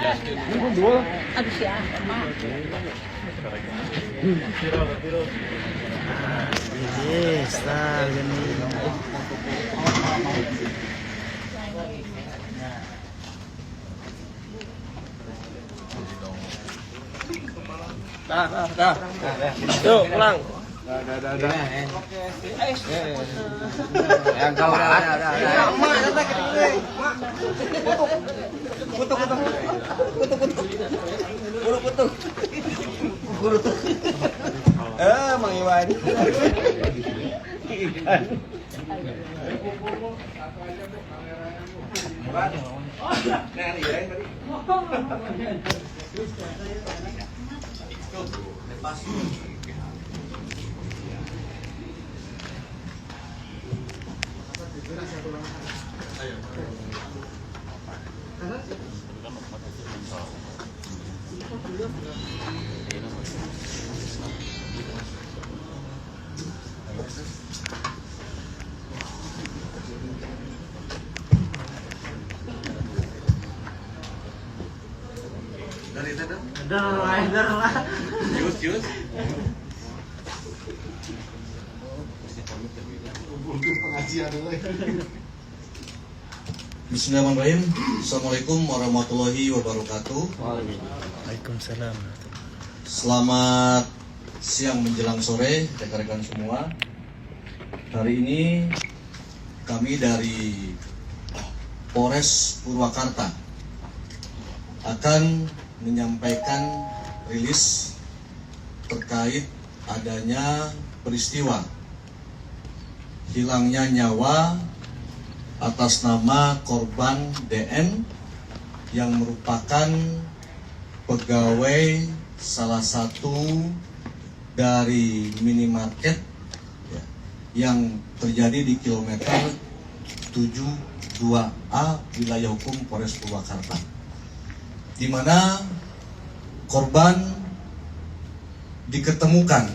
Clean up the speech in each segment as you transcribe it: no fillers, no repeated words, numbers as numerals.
Aduh siapa, Mak? Yes, gani. Dah. Yuk, pulang. Yang kalah. Kutu. Mang Iwan. Bismillahirrahmanirrahim. Assalamualaikum warahmatullahi wabarakatuh. Waalaikumsalam. Selamat siang menjelang sore rekan-rekan semua. Hari ini kami dari Polres Purwakarta akan menyampaikan rilis terkait adanya peristiwa hilangnya nyawa atas nama korban DN yang merupakan pegawai salah satu dari minimarket ya, yang terjadi di kilometer 72A wilayah hukum Polres Purwakarta, di mana korban diketemukan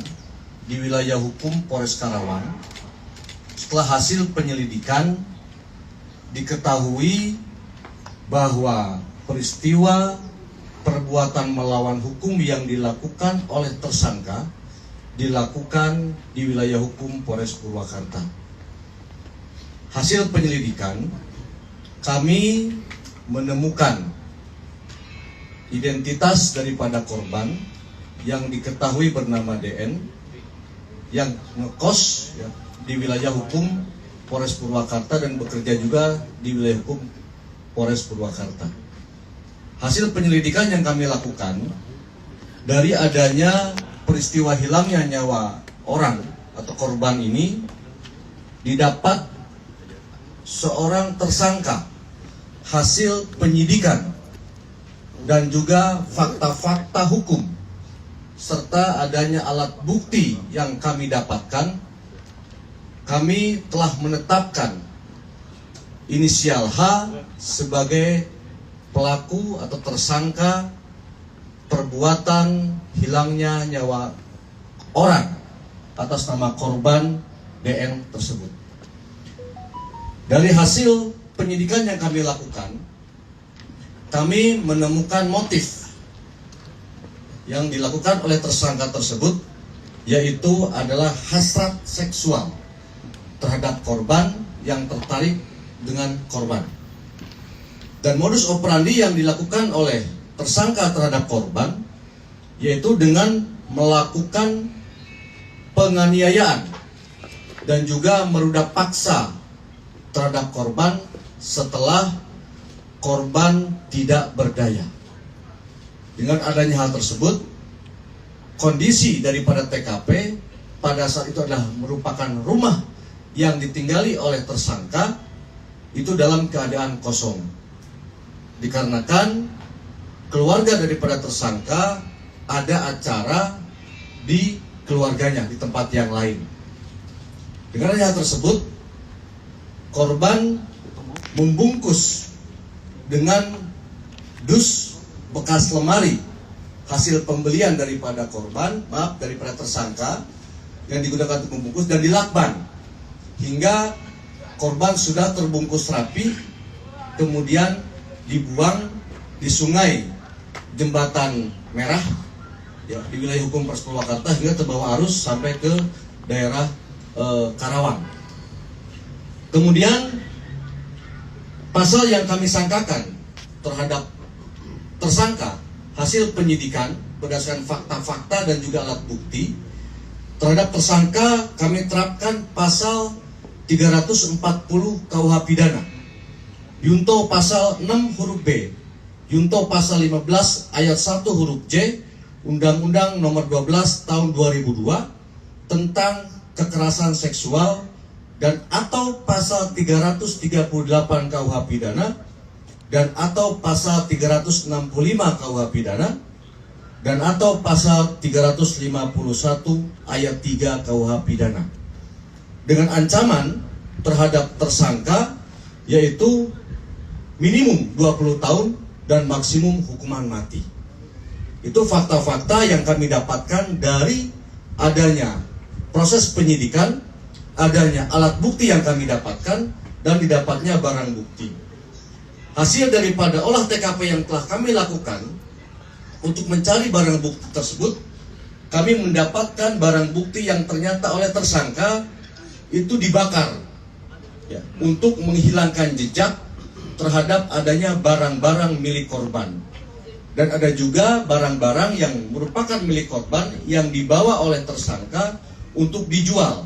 di wilayah hukum Polres Karawang. Setelah hasil penyelidikan diketahui bahwa peristiwa perbuatan melawan hukum yang dilakukan oleh tersangka dilakukan di wilayah hukum Polres Purwakarta. Hasil penyelidikan, kami menemukan identitas daripada korban yang diketahui bernama DN yang ngekos ya, di wilayah hukum Polres Purwakarta dan bekerja juga di wilayah hukum Polres Purwakarta. Hasil penyelidikan yang kami lakukan dari adanya peristiwa hilangnya nyawa orang atau korban ini, didapat seorang tersangka hasil penyidikan dan juga fakta-fakta hukum serta adanya alat bukti yang kami dapatkan. Kami telah menetapkan inisial H sebagai pelaku atau tersangka perbuatan hilangnya nyawa orang atas nama korban DN tersebut. Dari hasil penyidikan yang kami lakukan, kami menemukan motif yang dilakukan oleh tersangka tersebut, yaitu adalah hasrat seksual terhadap korban yang tertarik dengan korban. Dan modus operandi yang dilakukan oleh tersangka terhadap korban yaitu dengan melakukan penganiayaan dan juga merudak paksa terhadap korban setelah korban tidak berdaya. Dengan adanya hal tersebut, kondisi daripada TKP pada saat itu adalah merupakan rumah yang ditinggali oleh tersangka itu dalam keadaan kosong. Dikarenakan keluarga daripada tersangka ada acara di keluarganya di tempat yang lain. Dengan hal tersebut, korban membungkus dengan dus bekas lemari hasil pembelian daripada daripada tersangka yang digunakan untuk membungkus dan dilakban hingga korban sudah terbungkus rapi, kemudian dibuang di sungai Jembatan Merah ya, di wilayah hukum Polres Purwakarta hingga terbawa arus sampai ke daerah Karawang. Kemudian pasal yang kami sangkakan terhadap tersangka hasil penyidikan berdasarkan fakta-fakta dan juga alat bukti, terhadap tersangka kami terapkan pasal 340 KUH Pidana, Yunto pasal 6 huruf B, Yunto pasal 15 ayat 1 huruf J, Undang-Undang Nomor 12 Tahun 2002 tentang kekerasan seksual, dan atau pasal 338 KUH Pidana, dan atau pasal 365 KUH Pidana, dan atau pasal 351 ayat 3 KUH Pidana, dengan ancaman terhadap tersangka yaitu minimum 20 tahun dan maksimum hukuman mati. Itu fakta-fakta yang kami dapatkan dari adanya proses penyidikan, adanya alat bukti yang kami dapatkan, dan didapatnya barang bukti. Hasil daripada olah TKP yang telah kami lakukan untuk mencari barang bukti tersebut, kami mendapatkan barang bukti yang ternyata oleh tersangka itu dibakar ya, untuk menghilangkan jejak terhadap adanya barang-barang milik korban. Dan ada juga barang-barang yang merupakan milik korban yang dibawa oleh tersangka untuk dijual,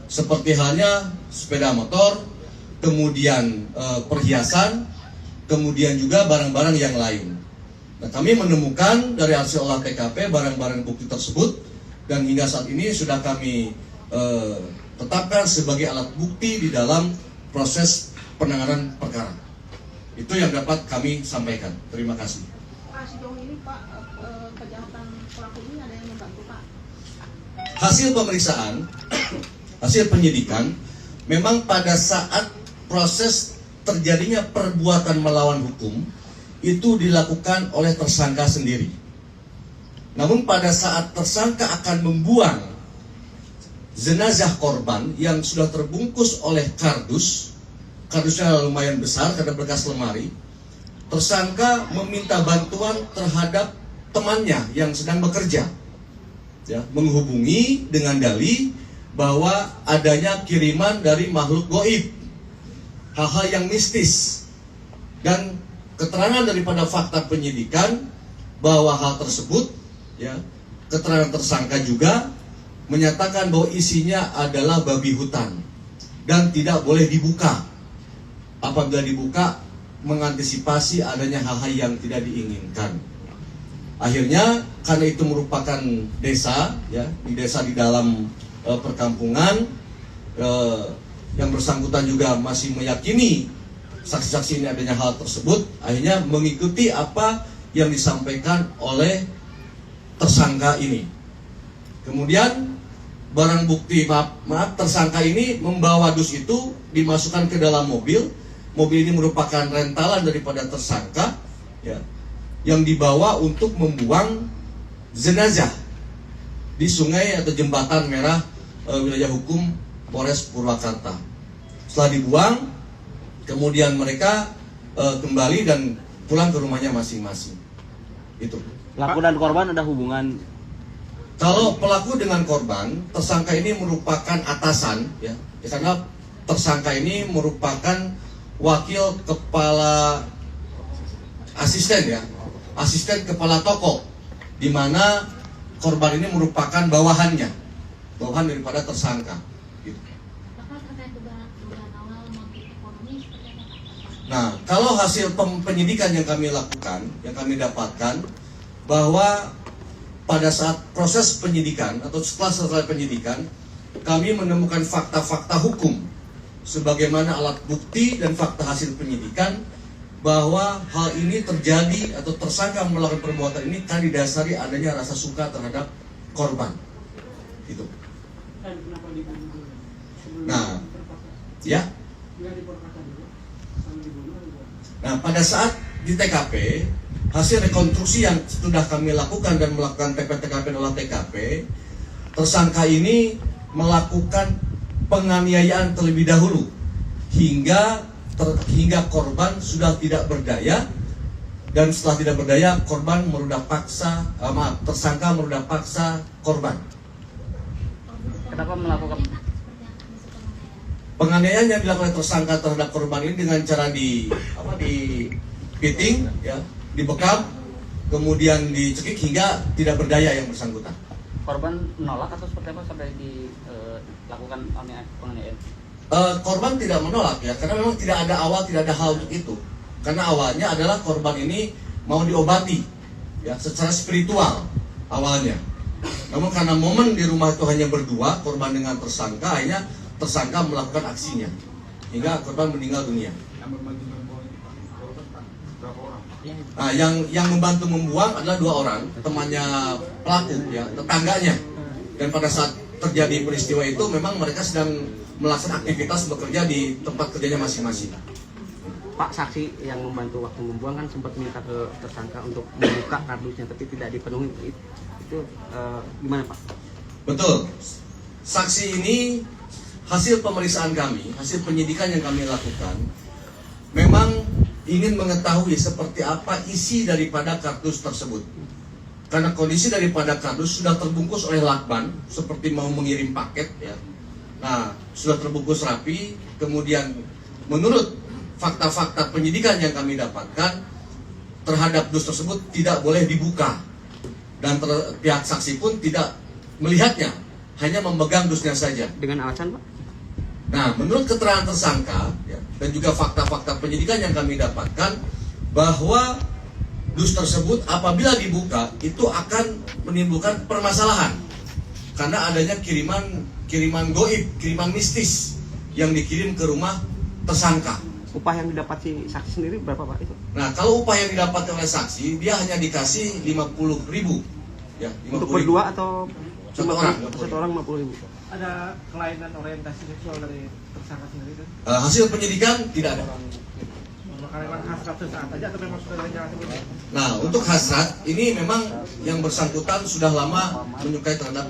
seperti halnya sepeda motor, kemudian perhiasan, kemudian juga barang-barang yang lain. Nah, kami menemukan dari hasil olah TKP barang-barang bukti tersebut, dan hingga saat ini sudah kami tetapkan sebagai alat bukti di dalam proses penanganan perkara. Itu yang dapat kami sampaikan. Terima kasih. Pak, sejauh ini Pak, kejahatan pelaku ini ada yang membantu Pak? Hasil pemeriksaan, hasil penyidikan, memang pada saat proses terjadinya perbuatan melawan hukum itu dilakukan oleh tersangka sendiri. Namun pada saat tersangka akan membuang jenazah korban yang sudah terbungkus oleh kardusnya lumayan besar karena bekas lemari, tersangka meminta bantuan terhadap temannya yang sedang bekerja, ya, menghubungi dengan dalih bahwa adanya kiriman dari makhluk goib, hal-hal yang mistis, dan keterangan daripada fakta penyidikan bahwa hal tersebut, ya, keterangan tersangka juga menyatakan bahwa isinya adalah babi hutan dan tidak boleh dibuka. Apabila dibuka, mengantisipasi adanya hal-hal yang tidak diinginkan. Akhirnya karena itu merupakan desa, ya, di desa di dalam perkampungan, yang bersangkutan juga masih meyakini saksi-saksi ini adanya hal tersebut, akhirnya mengikuti apa yang disampaikan oleh tersangka ini. Kemudian barang bukti, maaf, tersangka ini membawa dus itu dimasukkan ke dalam mobil. Mobil ini merupakan rentalan daripada tersangka, ya, yang dibawa untuk membuang jenazah di sungai atau jembatan merah wilayah hukum Polres Purwakarta. Setelah dibuang, kemudian mereka kembali dan pulang ke rumahnya masing-masing. Itu. Pelaku dan korban ada hubungan? Kalau pelaku dengan korban, tersangka ini merupakan atasan, ya, karena tersangka ini merupakan wakil kepala asisten, ya, asisten kepala toko, di mana korban ini merupakan bawahan daripada tersangka. Gitu. Nah, kalau hasil penyidikan yang kami lakukan, yang kami dapatkan, bahwa pada saat proses penyidikan atau setelah penyidikan, kami menemukan fakta-fakta hukum sebagaimana alat bukti dan fakta hasil penyidikan bahwa hal ini terjadi atau tersangka melakukan perbuatan ini kan didasari adanya rasa suka terhadap korban. Gitu. Nah, ya. Nah, pada saat di TKP, hasil rekonstruksi yang sudah kami lakukan dan melakukan TKP dan olah TKP, tersangka ini melakukan penganiayaan terlebih dahulu hingga korban sudah tidak berdaya dan setelah tidak berdaya tersangka merudak paksa korban. Kenapa melakukan Penganiayaan yang dilakukan oleh tersangka terhadap korban ini dengan cara di piting, ya, dibekap, kemudian dicekik hingga tidak berdaya yang bersangkutan. korban menolak atau seperti apa sampai dilakukan penganiayaan? Korban tidak menolak, ya, karena memang tidak ada hal untuk itu. Karena awalnya adalah korban ini mau diobati, ya, secara spiritual awalnya. Namun karena momen di rumah itu hanya berdua, korban dengan tersangka, akhirnya tersangka melakukan aksinya hingga korban meninggal dunia. Nah, yang membantu membuang adalah 2 orang, temannya pelaku, ya, tetangganya. Dan pada saat terjadi peristiwa itu memang mereka sedang melaksanakan aktivitas bekerja di tempat kerjanya masing-masing. Pak, saksi yang membantu waktu membuang kan sempat minta ke tersangka untuk membuka kardusnya tapi tidak dipenuhi. Itu gimana, Pak? Betul. Saksi ini hasil pemeriksaan kami, hasil penyidikan yang kami lakukan, memang ingin mengetahui seperti apa isi daripada kardus tersebut. Karena kondisi daripada kardus sudah terbungkus oleh lakban, seperti mau mengirim paket, ya. Nah, sudah terbungkus rapi, kemudian menurut fakta-fakta penyidikan yang kami dapatkan, terhadap dus tersebut tidak boleh dibuka. Dan pihak saksi pun tidak melihatnya, hanya memegang dusnya saja. Dengan alasan, Pak? Nah, menurut keterangan tersangka, ya, dan juga fakta-fakta penyidikan yang kami dapatkan, bahwa dus tersebut apabila dibuka itu akan menimbulkan permasalahan karena adanya kiriman goib, kiriman mistis yang dikirim ke rumah tersangka. Upah yang didapat si saksi sendiri berapa, Pak, itu? Nah, kalau upah yang didapat oleh saksi, dia hanya dikasih 50.000, ya, 50.000. Untuk berdua atau Satu orang, 50.000? Ada kelainan orientasi seksual dari tersangka sendiri kan? Hasil penyidikan tidak ada. Karena hasrat sesaat aja atau memang sudah ada jalan sebelumnya? Nah, untuk hasrat ini memang yang bersangkutan sudah lama menyukai terhadap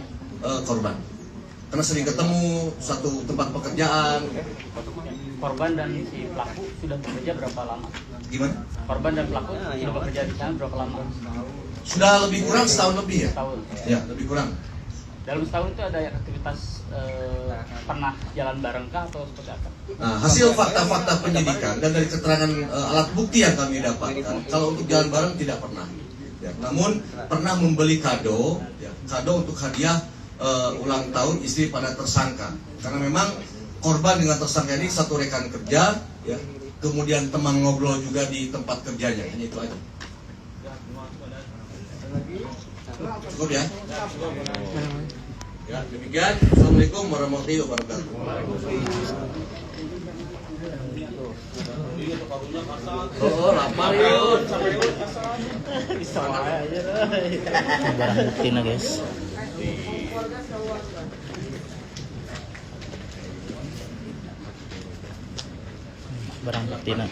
korban. Karena sering ketemu satu tempat pekerjaan. Korban dan si pelaku sudah bekerja berapa lama? Gimana? Korban dan pelaku sudah bekerja di sana berapa lama? Sudah lebih kurang setahun lebih, ya? Setahun. Ya, lebih kurang. Dalam setahun itu ada aktivitas pernah jalan bareng kah atau seperti apa? Nah, hasil fakta-fakta penyidikan dan dari keterangan alat bukti yang kami dapatkan, kalau untuk jalan bareng tidak pernah. Ya, namun pernah membeli kado, ya, kado untuk hadiah ulang tahun istri pada tersangka. Karena memang korban dengan tersangka ini satu rekan kerja, ya, kemudian teman ngobrol juga di tempat kerjanya, hanya itu aja. Cukup, ya? Ya, demikian. Assalamualaikum warahmatullahi wabarakatuh. Oh, lapar yuk. Barang bukti na, guys. Barang bukti na.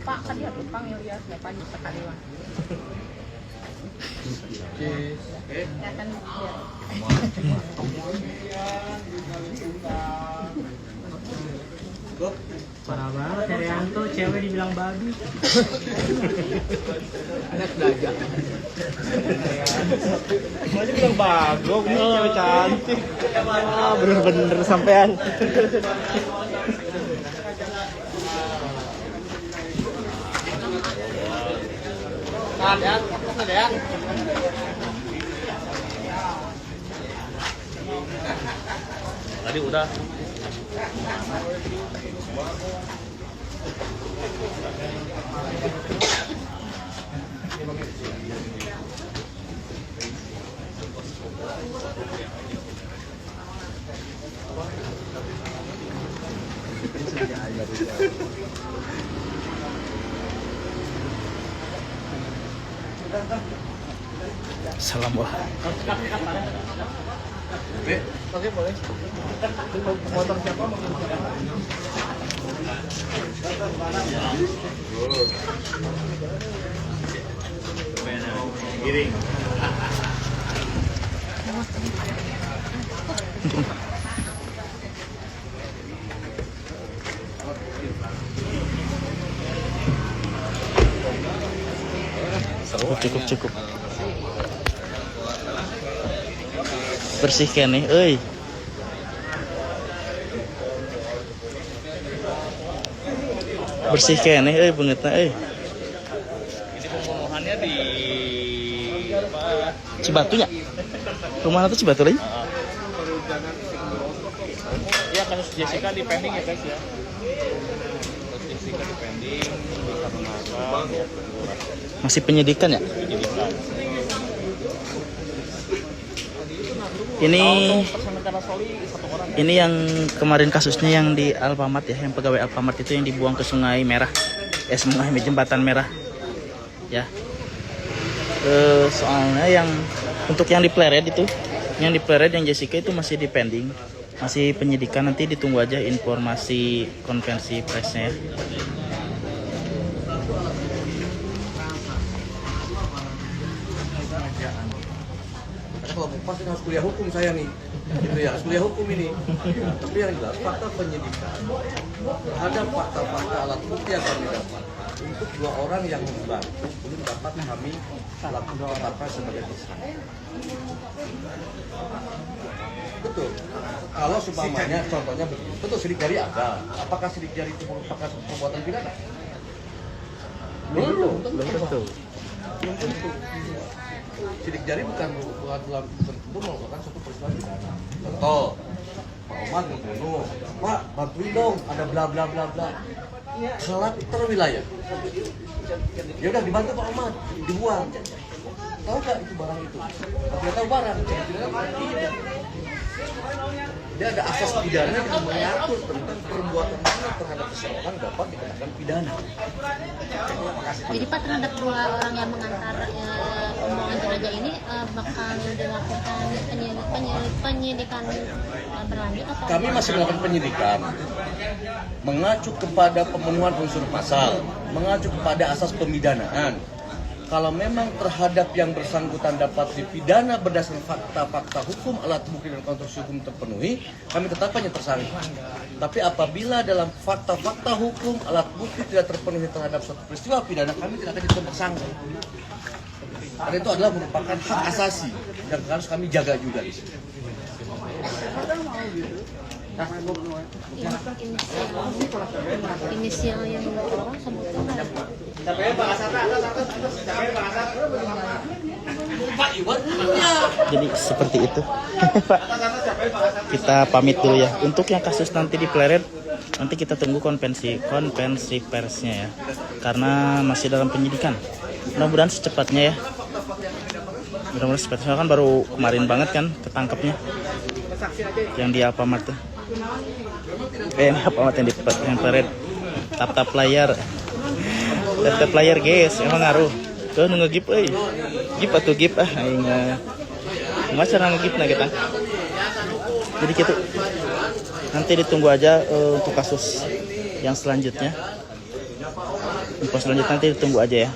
Pak, kan dia tumpang ya, lepas sekali lah. Ya kan, Parah banget, Herianto, cewek dibilang babi. Anak dagang. Masih bilang bagong, ini cewek cantik. Bener-bener sampean. Tadi udah. Salam wah. Oke, boleh. Motor siapa? Giring. Cukup. Bersih kene, euy. Bersih kene, euy beungeutna euy. Ini pembunuhannya di apa? Cibatunya. Rumahnya tuh Cibatu lagi. Ya kasus Jessica di pending ya guys ya. Kasus Jessica di pending karena apa? Masih penyidikan ya? Ini yang kemarin kasusnya yang di Alfamart ya, yang pegawai Alfamart itu yang dibuang ke Sungai Merah, Sungai Jembatan Merah, ya. Soalnya yang untuk yang di Pleret itu, yang di Pleret yang Jessica itu masih di pending, masih penyidikan, nanti ditunggu aja informasi konferensi persnya ya. Kalau pasti harus kuliah hukum saya nih, gitu ya, harus kuliah hukum ini. Tapi yang jelas fakta penyidikan terhadap fakta-fakta alat bukti yang kami dapat untuk 2 orang yang membantu belum dapat kami tetapkan sebagai tersangka. Betul. Kalau seumpamanya contohnya begini, betul sidik jari ada. Apakah sidik jari itu merupakan perbuatan pidana? Belum tentu. Sidik jari bukan dalam tentu merupakan suatu peristiwa pidana. Contoh, Pak Omar membunuh, Pak bantuin dong, ada bla bla bla bla. Salah terwilayah. Ya udah dibantu Pak Omar, dibuang. Tahu nggak itu barang itu? Tidak tahu barang. Tidak. Dia ada asas pidana yang mengatur tentang perbuatan mana terhadap seseorang dapat dikenakan pidana. Jadi Pak, terhadap 2 orang yang mengantar rombongan jenazah ini bakal dilakukan penyidikan berlanjut atau? Kami masih melakukan penyidikan, mengacu kepada pemenuhan unsur pasal, mengacu kepada asas pemidanaan. Kalau memang terhadap yang bersangkutan dapat dipidana berdasarkan fakta-fakta hukum, alat bukti dan konstruksi hukum terpenuhi, kami tetapkannya tersangka. Tapi apabila dalam fakta-fakta hukum, alat bukti tidak terpenuhi terhadap suatu peristiwa pidana, kami tidak akan dijadikan tersangka. Karena itu adalah merupakan hak asasi dan harus kami jaga juga di sini. Inisial yang orang sebutkan Jadi seperti itu. Pak, kita pamit dulu ya. Untuk yang kasus nanti di Pleret, nanti kita tunggu konferensi persnya ya, karena masih dalam penyidikan. Mudah-mudahan secepatnya ya. Mudah-mudahan secepatnya, kan baru kemarin banget kan ketangkepnya yang di Alfamart tuh. Ini Alfamart yang di Pleret. Tap layar. Tap layar guys, emang ngaruh. Tuh nunggu gip euy. Gip atuh gip aing. Kumaha cara ngegipna kita. Jadi gitu. Nanti ditunggu aja untuk kasus yang selanjutnya. Info selanjutnya nanti ditunggu aja ya.